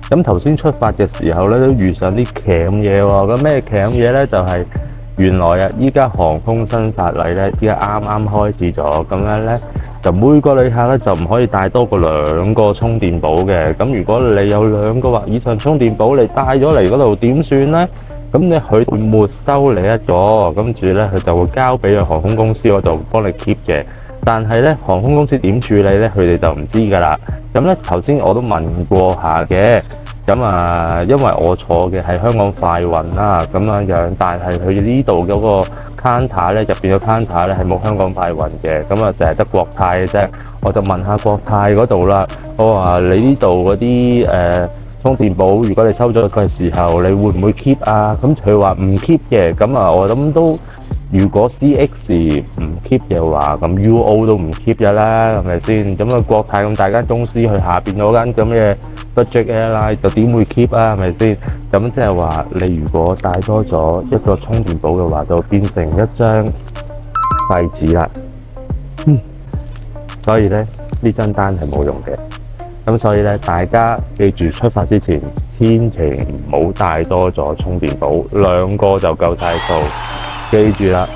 咁頭先出發嘅時候咧，都遇上啲鉗嘢喎。咁咩鉗嘢咧？就係原來啊，依家航空新法例咧，依家啱啱開始咗，咁樣咧就每個旅客咧就唔可以帶多過2個充電寶嘅。咁如果你有2個或以上充電寶，你帶咗嚟嗰度點算咧？咁你佢會沒收你一個，跟住咧佢就會交俾個航空公司嗰度幫你 keep 嘅。但係咧航空公司點處理咧，佢哋就唔知㗎啦。咁咧頭先我都問過下嘅。咁啊，因為我坐嘅係香港快運啦，咁樣，但係佢呢度嗰個 counter 咧，入邊嘅 counter 咧係冇香港快運嘅，咁啊，淨係得國泰嘅啫。我就問下國泰嗰度啦，我話你呢度嗰啲充電寶，如果你收咗佢嘅時候，你會唔會 keep 啊？咁佢話唔 keep 嘅，咁啊，我諗都如果 CX 唔 keep 嘅話，咁 UO 都唔 keep 嘅啦，係咪先？咁啊，國泰咁大間公司，佢下邊嗰間咁嘅 budget airline 就點會 keep 啊？係咪先？咁即係話你如果帶多咗一個充電寶嘅話，就變成一張廢紙啦。所以咧呢張單係冇用嘅。咁所以咧，大家記住出發之前，千祈唔好帶多咗充電寶，2個就夠晒數。記住啦，